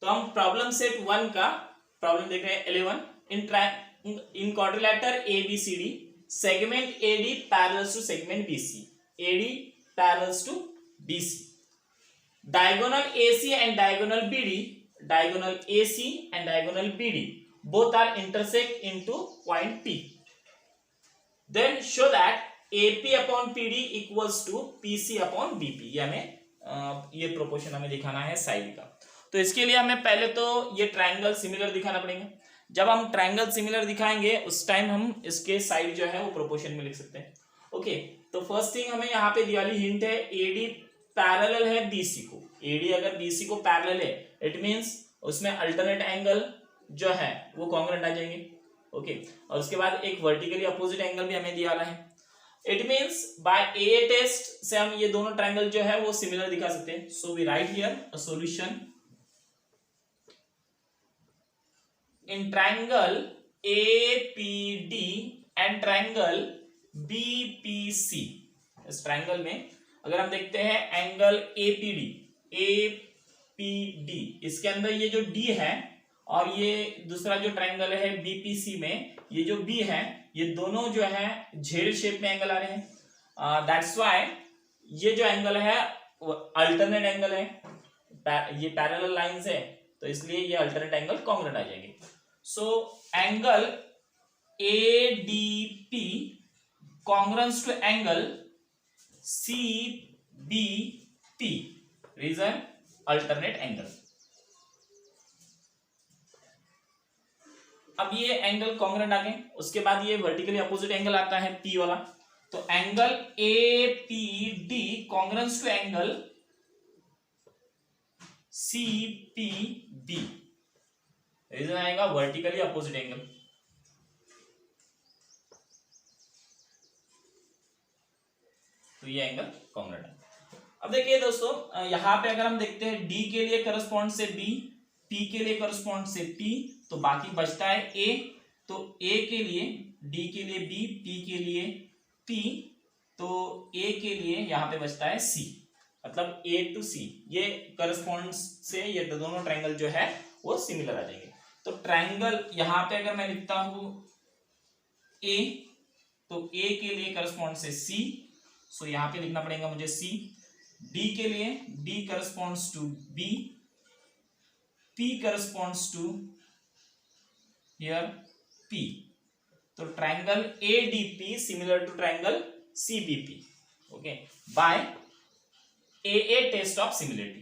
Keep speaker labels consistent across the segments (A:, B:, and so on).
A: तो हम problem set 1 का प्रॉब्लम देख रहे हैं 11 in quadrilateral ABCD segment AD parallel to segment BC, AD parallel to BC, diagonal AC and diagonal BD, diagonal AC and diagonal BD both are intersect into point P. Then show that AP upon PD equals to PC upon BP. ये हमें ये proportion हमें दिखाना है side का। तो इसके लिए हमें पहले तो ये ट्रायंगल सिमिलर दिखाना पड़ेगा। जब हम ट्रायंगल सिमिलर दिखाएंगे उस टाइम हम इसके साइड जो है वो प्रोपोर्शन में लिख सकते हैं। ओके, तो फर्स्ट थिंग हमें यहाँ पे दिया वाली हिंट है AD पैरेलल है BC को। AD अगर BC को पैरेलल है इट मींस उसमें अल्टरनेट एंगल जो है वो कॉन्ग्रुएंट आ जाएंगे। ओके, और उसके बाद एक वर्टिकली अपोजिट एंगल भी हमें दिया है। It means by AA test से हम ये दोनों ट्रायंगल जो है वो सिमिलर दिखा सकते हैं। So we write here a solution in triangle APD and triangle BPC। इस ट्रायंगल में अगर हम देखते हैं एंगल APD, इसके अंदर ये जो D है और ये दूसरा जो ट्रायंगल है BPC में ये जो B है, ये दोनों जो है जेड शेप में एंगल आ रहे हैं। दैट्स व्हाई ये जो एंगल है अल्टरनेट एंगल है, ये पैरेलल लाइंस है, तो इसलिए ये अल्टरनेट एंगल कॉन्ग्रुएंट आ जाएंगे। So angle ADP congruence to angle CBP, reason alternate angle. अब ये एंगल कॉन्ग्रुएंट आ गए, उसके बाद ये वर्टिकली अपोजिट एंगल आता है P वाला, तो angle APD congruence to angle CPB, reason आएगा वर्टिकली अपोजिट एंगल। तो ये एंगल कॉन्ग्रुएंट है। अब देखिए दोस्तों, यहां पे अगर हम देखते हैं D के लिए करस्पॉन्ड से B, P के लिए करस्पॉन्ड से P, तो बाकी बचता है A। तो A के लिए, D के लिए B, P के लिए P, तो A के लिए यहां पे बचता है C, मतलब A to C। ये करस्पॉन्ड से ये दोनों ट्रायंगल जो है वो सिमिलर आ जाएंगे। तो ट्रायंगल यहां पे अगर मैं लिखता हूं A, तो A के लिए करस्पॉन्ड से C, सो यहां पे लिखना पड़ेगा मुझे C। D के लिए D corresponds to B, P corresponds to here P। तो triangle ADP similar to triangle CBP, okay, by AA test of similarity.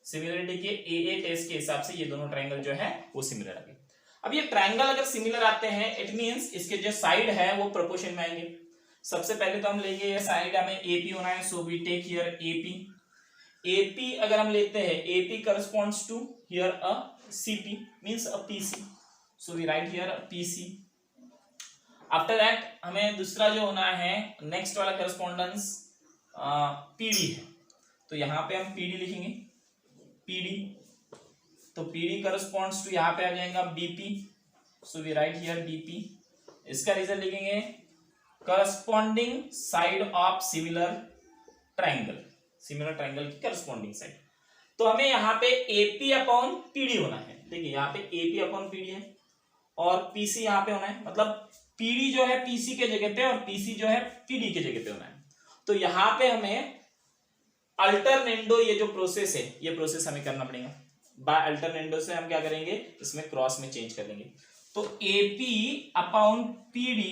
A: Similarity के AA टेस्ट के हिसाब से ये दोनों ट्रायंगल जो है वो सिमिलर आ गए। अब ये ट्रायंगल अगर सिमिलर आते हैं इट मींस इसके जो साइड है वो प्रोपोर्शन में आएंगे। सबसे पहले तो हम लेंगे ये साइड हमें AP होना है, so we take here AP अगर हम लेते हैं AP corresponds to here a CP means a PC, so we write here a PC। After that हमें दूसरा जो होना है नेक्स्ट वाला करस्पॉन्डेंस PD है, तो यहाँ पे हम PD लिखेंगे PD, तो PD करस्पॉन्ड्स टू यहाँ पे आ जाएगा BP, so we write here BP। इसका रीजन लिखेंगे corresponding side of similar triangle, similar triangle की करस्पॉन्डिंग साइड। तो हमें यहाँ पे AP अपॉन PD होना है। देखिए यहाँ पे AP अपॉन PD है और PC यहाँ पे होना है, मतलब PD जो है PC के जगह पे और PC जो है PD के जगह पे होना है। तो यहाँ पे हमें अल्टरनेंडो ये जो प्रोसेस है ये प्रोसेस हमें करना पड़ेगा। बाय अल्टरनेंडो से हम क्या करेंगे, इसमें क्रॉस में चेंज कर लेंगे। तो AP upon PD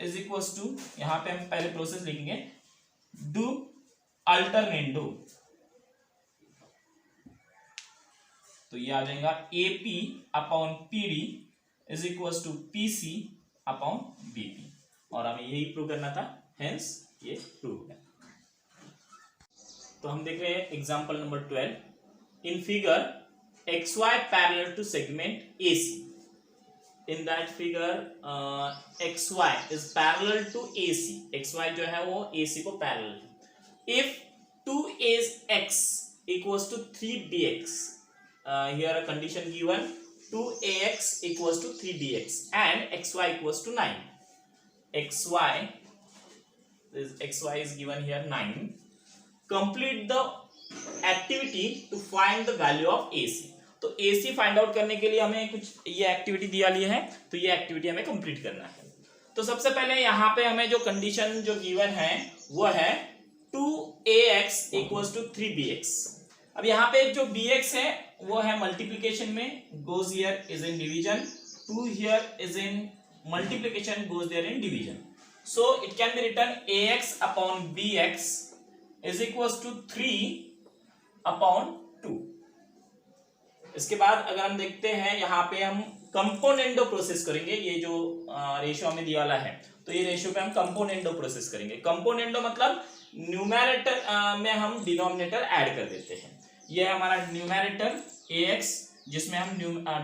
A: is equal to, यहाँ पे हम पहले प्रोसेस लिखेंगे डू अल्टरनेंडो, तो ये आ जाएगा AP upon PD is equal to PC upon BP, और हमें यही प्रूव करना था, हेंस ये प्रूव हो गया। तो हम देख रहे हैं example number 12 in figure XY parallel to segment AC। In that figure XY is parallel to AC, XY जो है वो AC को पैरेलल है। If 2AX equals to 3BX, here a condition given 2AX equals to 3BX and XY equals to 9. XY is given here 9. Complete the activity to find the value of AC। तो AC find out करने के लिए हमें कुछ ये activity दिया ली है, तो ये एक्टिविटी हमें कंप्लीट करना है। तो सबसे पहले यहाँ पे हमें जो कंडीशन जो गिवन है वो है 2AX इक्वल्स टू 3BX। अब यहाँ पे जो BX है वो है मल्टीप्लीकेशन में, goes here is in division, 2 here is in multiplication, goes there in division. So it can be written AX upon BX is equals to 3/2। इसके बाद अगर हम देखते हैं यहाँ पे हम कंपोनेंडो प्रोसेस करेंगे, ये जो रेशियो हमें दिया वाला है तो ये रेशियो पे हम कंपोनेंडो प्रोसेस करेंगे। कंपोनेंडो मतलब न्यूमैरेटर में हम डिनोमिनेटर ऐड कर देते हैं। ये है हमारा न्यूमैरेटर AX जिसमें हम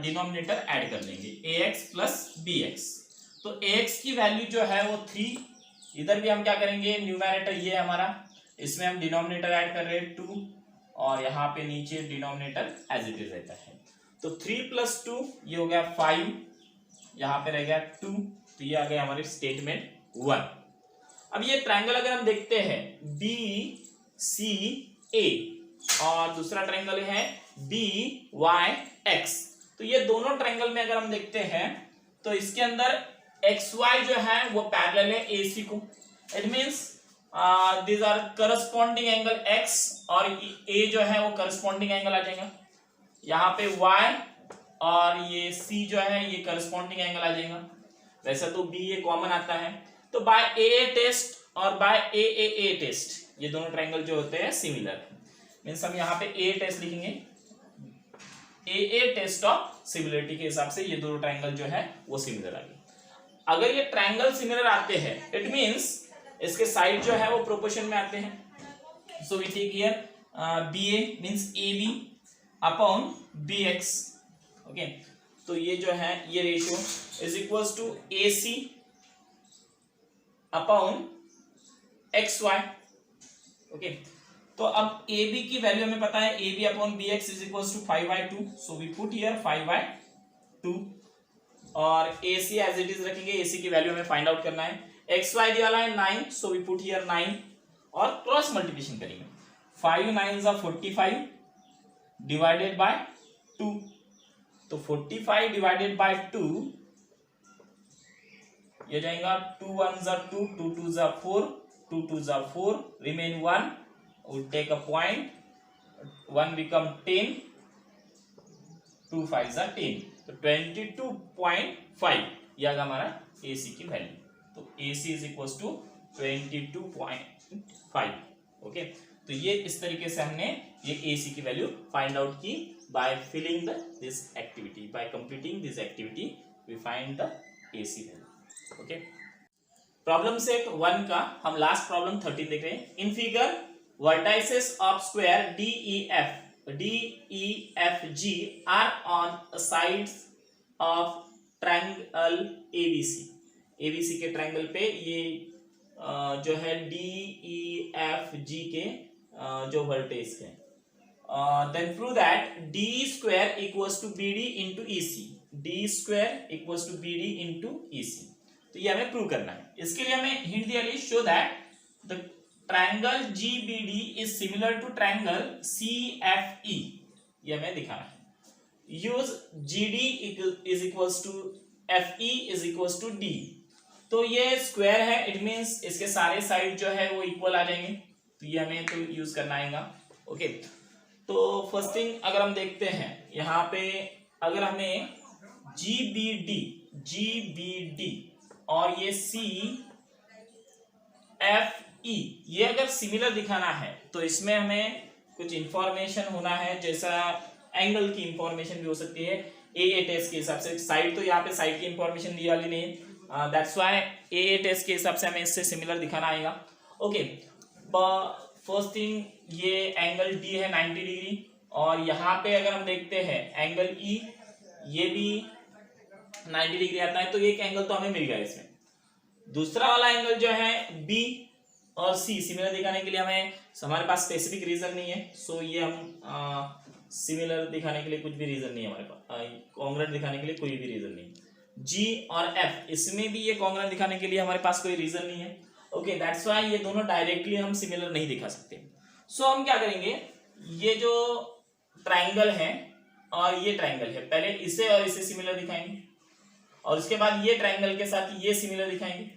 A: डिनोमिनेटर ऐड कर देंगे AX प्लस BX। तो AX की वैल्यू जो है वो 3, इधर भी हम क्या करेंगे, न्यूमैरेटर ये हमारा, इसमें हम डिनोमिनेटर ऐड कर रहे हैं 2 और यहाँ पे नीचे डिनोमिनेटर एज इट इज रहता है। तो 3 + 2 ये हो गया 5, यहाँ पे रह गया 2, तो ये आ गया हमारे स्टेटमेंट 1। अब ये ट्रायंगल अगर हम देखते हैं BCA और दूसरा ट्रायंगल है BYX, तो ये दोनों ट्रायंगल में अगर हम देखते हैं तो इसके अंदर XY जो है वो पैरेलल है AC को। It means these are corresponding angle X और A जो है वो corresponding angle आ जाएगा। यहाँ पे Y और ये C जो है ये corresponding angle आ जाएगा। वैसे तो B ये कॉमन आता है। तो by AA टेस्ट और by AAA टेस्ट ये दोनों ट्रायंगल जो होते हैं सिमिलर है। मीन्स हम यहाँ पे A टेस्ट लिखेंगे, AA टेस्ट ऑफ सिमिलरिटी के हिसाब से ये दोनों ट्रायंगल जो है वो सिमिलर आ गए। अगर ये ट्रायंगल सिमिलर आते हैं इट मीन्स इसके साइड जो है वो प्रोपोर्शन में आते हैं। So we take here BA means AB upon BX। Okay, तो ये जो है ये ratio is equals to AC upon XY। Okay, तो अब AB की वैल्यू हमें पता है, AB upon BX is equals to 5/2। So we put here 5/2 और AC एज इट इज रखेंगे। AC की वैल्यू हमें फाइंड आउट करना है। XY दिया है 9, सो वी पुट हियर 9 और क्रॉस मल्टीप्लिकेशन करेंगे। 5 9s are 45 डिवाइडेड बाय 2, तो 45 डिवाइडेड बाय 2 ये जाएगा 2 1s are 2, 2 2s are 4, 2 2s are 4, remain 1, we take a point, 1 become 10, 2 5s are 10, तो 22.5 ये आएगा हमारा AC की वैल्यू। तो AC is equal to 22.5। Okay, तो ये इस तरीके से हमने ये AC की वैल्यू फाइंड आउट की by filling this activity, by completing this activity we find the AC value. Okay, problem set 1 का हम लास्ट प्रॉब्लम 13 देख रहे हैं। In figure vertices of square DEFG are on sides of triangle ABC के triangle पे ये जो है DEFG के जो वर्टेक्स है। Then prove that D² equals to BD into EC, D² equals to BD into EC। तो ये हमें प्रूव करना है। इसके लिए हमें हिंट दिया है, show that the triangle GBD is similar to triangle CFE, ये हमें दिखाना है। Use GD is equals to FE is equals to D। तो ये स्क्वायर है, इट मींस इसके सारे साइड जो है वो इक्वल आ जाएंगे, तो ये हमें तो यूज करना आएगा। ओके, तो फर्स्ट थिंग अगर हम देखते हैं यहाँ पे अगर हमें GBD और ये CFE ये अगर सिमिलर दिखाना है तो इसमें हमें कुछ इंफॉर्मेशन होना है, जैसा एंगल की इंफॉर्मेशन भी हो सकती है AA टेस्ट के हिसाब से। साइड तो यहाँ पे साइड की इंफॉर्मेशन दी वाली नहीं है, दैट्स व्हाई AA टेस्ट के हिसाब से हमें इससे सिमिलर दिखाना आएगा। ओके, फर्स्ट थिंग ये एंगल D है 90 डिग्री और यहाँ पे अगर हम देखते हैं एंगल E ये भी 90 डिग्री आता है, तो एक एंगल तो हमें मिल गया इसमें। दूसरा वाला एंगल जो है B और C सिमिलर दिखाने के लिए हमारे पास स्पेसिफिक रीजन नहीं है, सो ये हम सिमिलर दिखाने के लिए कुछ भी रीजन नहीं है हमारे पास, कॉन्ग्रुएंट दिखाने के लिए कोई भी रीजन नहीं। G और F इसमें भी ये कॉन्ग्रुएंट दिखाने के लिए हमारे पास कोई रीजन नहीं है। ओके, दैट्स व्हाई ये दोनों डायरेक्टली हम सिमिलर नहीं दिखा सकते। सो हम क्या करेंगे, ये जो ट्राइंगल है और ये ट्राइंगल है, पहले इसे और इसे सिमिलर दिखाएंगे और उसके बाद ये ट्राइंगल के साथ ये सिमिलर दिखाएंगे।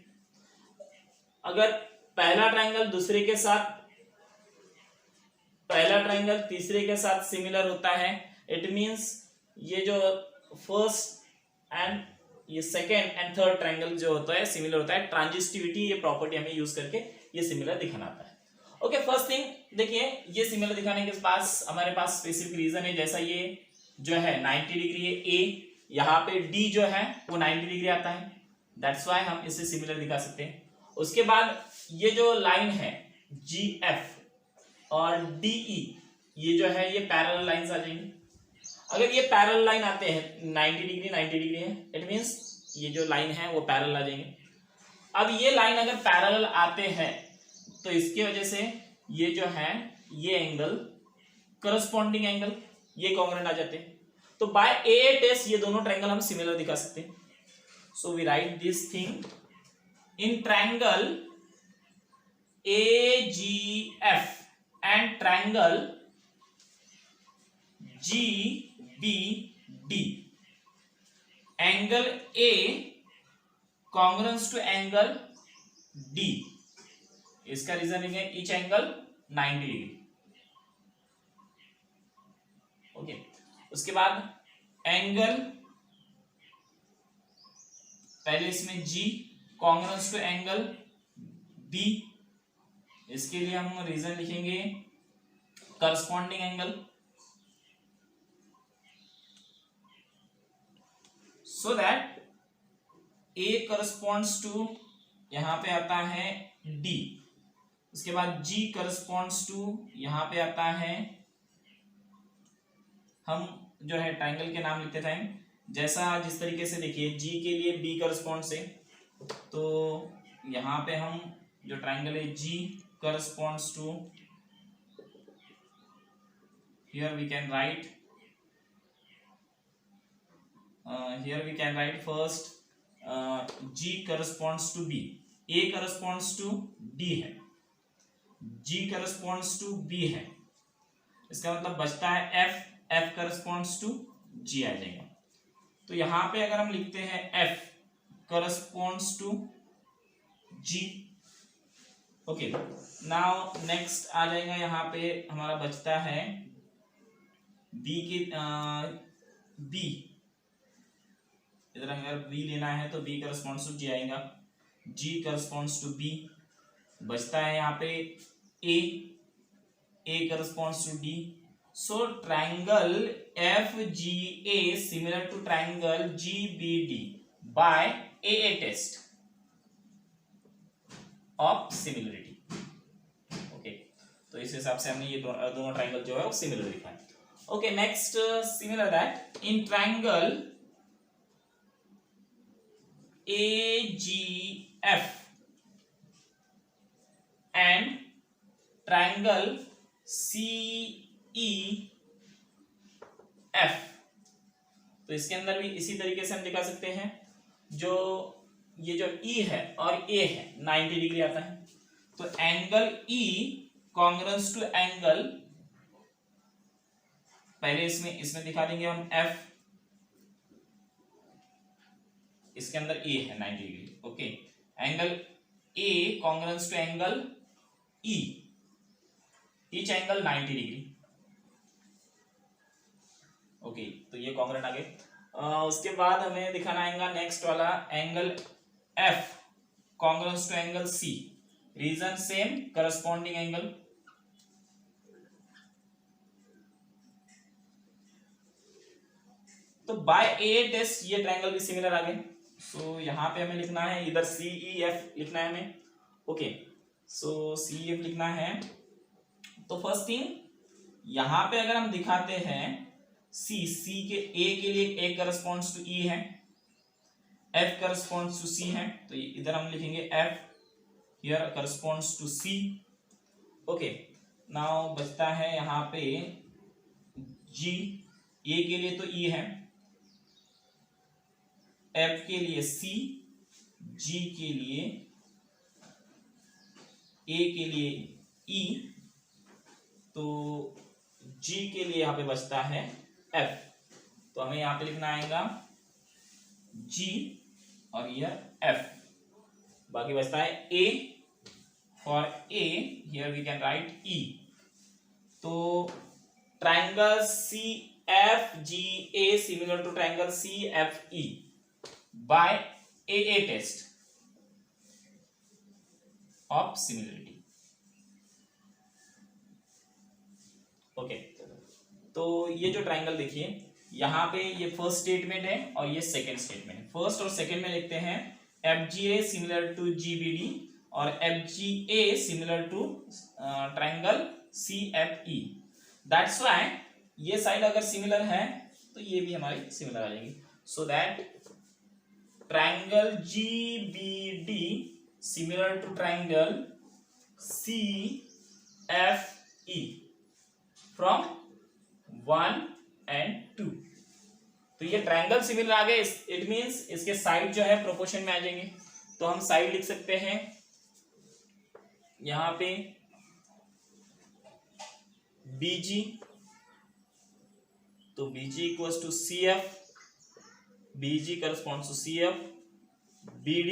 A: अगर पहला ट्राइंगल दूसरे के साथ, पहला ट्राइंगल तीसरे के साथ सिमिलर होता है, इट मींस ये जो फर्स्ट एंड ये सेकेंड एंड थर्ड ट्राइंगल जो होता है सिमिलर होता है। ट्रांजिस्टिविटी ये प्रॉपर्टी हमें यूज करके ये सिमिलर दिखाना आता है। ओके, फर्स्ट थिंग देखिए, ये सिमिलर दिखाने के पास हमारे पास स्पेसिफिक रीजन है। जैसा ये जो है 90 डिग्री है ए, यहाँ पे डी जो है वो 90 डिग्री आता है, दैट्स वाई हम इसे सिमिलर दिखा सकते हैं। उसके बाद ये जो लाइन है जी एफ और डी ई, ये जो है ये पैरेलल लाइंस आ जाएंगी। अगर ये पैरेलल लाइन आते हैं 90 डिग्री है, इट मींस ये जो लाइन है वो पैरेलल आ जाएंगे। अब ये लाइन अगर पैरेलल आते हैं तो इसकी वजह से ये जो है ये एंगल करस्पॉन्डिंग एंगल ये कॉन्ग्रुएंट आ जाते हैं। तो बाय ए टेस्ट ये दोनों ट्रायंगल हम सिमिलर दिखा सकते हैं। So we write this thing in triangle A G F and triangle G B D, angle A congruence to angle D, इसका रीजन है ईच एंगल 90 डिग्री। ओके, उसके बाद एंगल पहले इसमें G congruence to angle B, इसके लिए हम reason लिखेंगे corresponding angle, so that A corresponds to यहां पे आता है डी, उसके बाद G करस्पॉन्ड्स टू यहां पे आता है, हम जो है ट्राइंगल के नाम लिखते थे जैसा जिस तरीके से देखिए G के लिए B करस्पॉन्ड से, तो यहां पे हम जो ट्राइंगल है G corresponds to, here we can write first G corresponds to B, A corresponds to D है, G करस्पॉन्ड्स टू B है, इसका मतलब बचता है F, F corresponds to G आ जाएगा। तो यहां पे अगर हम लिखते हैं F corresponds to G, okay, now next आ जाएगा यहां पे हमारा बचता है B की B, इधर अगर B लेना है तो B करस्पॉन्ड्स टू G आएगा, G करस्पॉन्ड्स टू B, बचता है यहाँ पे A corresponds to D। So triangle FGA similar to triangle GBD by AA test of similarity. Okay, तो इस हिसाब से हमने ये दोनों ट्राइंगल जो है वो सिमिलर दिखाए। Okay, next similar that in triangle AGF and triangle CEF, तो इसके अंदर भी इसी तरीके से हम दिखा सकते हैं। जो ये जो E है और A है 90 डिग्री आता है, तो angle E congruence to angle, पहले इसमें दिखा देंगे हम F, इसके अंदर A है 90 degree. Okay, angle A congruence to angle E, each angle 90 degree. Okay, तो ये कॉन्ग्रुएंट आ गए। उसके बाद हमें दिखाना आएगा नेक्स्ट वाला angle F congruence to angle C, reason same corresponding angle, तो बाय ए टेस्ट ये ट्रायंगल भी सिमिलर आ गए। सो यहाँ पे हमें लिखना है इधर CEF लिखना है हमें। ओके, सो CEF लिखना है, तो फर्स्ट थिंग यहां पे अगर हम दिखाते हैं C के A के लिए A करस्पॉन्ड्स टू E है, F करस्पॉन्ड्स टू C है, तो इधर हम लिखेंगे F, here corresponds to C। Okay, now बचता है यहां पे G, A के लिए तो E है, F के लिए C, G के लिए A के लिए E, तो जी के लिए यहाँ पे बचता है एफ, तो हमें यहाँ पे लिखना आएगा जी और ये एफ, बाकी बचता है A, for A here we can write E. तो triangle C F G A similar to triangle C F E by A test of similarity. Okay, तो ये जो ट्राइंगल देखिए यहाँ पे ये फर्स्ट स्टेटमेंट है और ये सेकंड स्टेटमेंट है। फर्स्ट और सेकंड में लिखते हैं F G A similar to G B D और F G A similar to triangle C F E. That's why ये साइड अगर सिमिलर है तो ये भी हमारी सिमिलर आ जाएगी। So that triangle G B D similar to triangle C F E from 1 and 2। तो ये ट्राइंगल सिमिलर आ गए, इट मींस इसके साइड जो है प्रोपोर्शन में आ जाएंगे। तो हम साइड लिख सकते हैं यहां पे BG, तो BG equals to CF, BG corresponds to CF, BD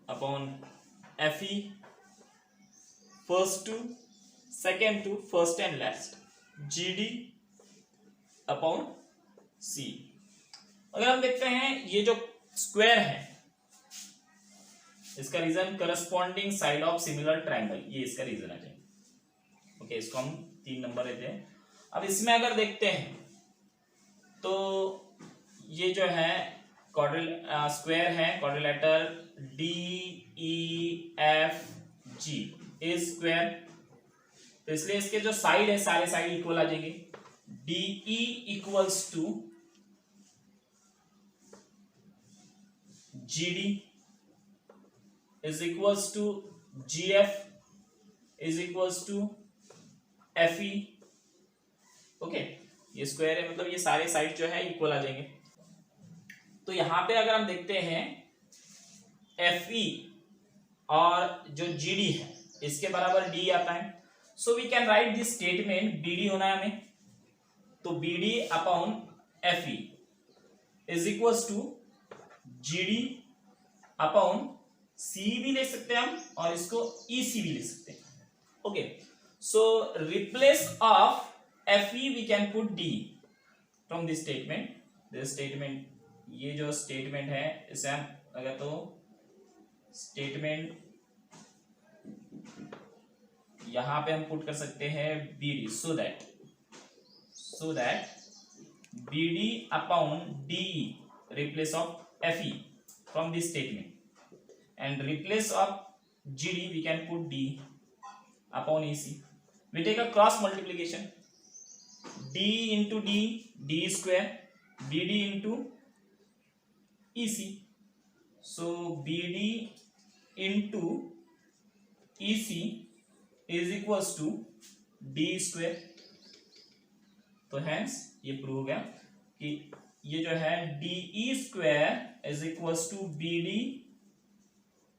A: upon FE, first to second to first and last, GD upon C। अगर हम देखते हैं ये जो स्क्वायर है इसका reason corresponding side of similar triangle, ये इसका रीजन आ जाएगा। ओके, इसको हम 3 नंबर देते हैं। अब इसमें अगर देखते हैं तो ये जो है स्क्वायर है क्वाड्रिलेटरल DEFG इज स्क्वायर, तो इसलिए इसके जो साइड है सारे साइड इक्वल आ जाएंगे। DE equals to GD is equals to GF is equals to FE। Okay, ये स्क्वायर है मतलब ये सारे साइड जो है इक्वल आ जाएंगे। तो यहां पे अगर हम देखते हैं FE और जो GD है इसके बराबर D आता है, so we can write this statement, BD होना है हमें, तो BD upon FE is equals to GD upon C भी ले सकते हैं हम और इसको EC भी ले सकते हैं। Okay, so replace of FE we can put D from this statement. This statement, ये जो स्टेटमेंट है इसे हम अगर तो स्टेटमेंट यहां पे हम पुट कर सकते हैं BD, so that BD upon DE replace of FE from this statement and replace of GD we can put D upon EC. We take a cross multiplication, D into D, D square, BD into EC, so BD into EC is equals to D square। तो hence ये prove हो गया कि ये जो है DE square is equals to BD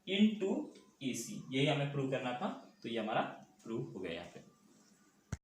A: into EC, यही हमें प्रूव करना था, तो ये हमारा प्रूव हो गया यहाँ पे।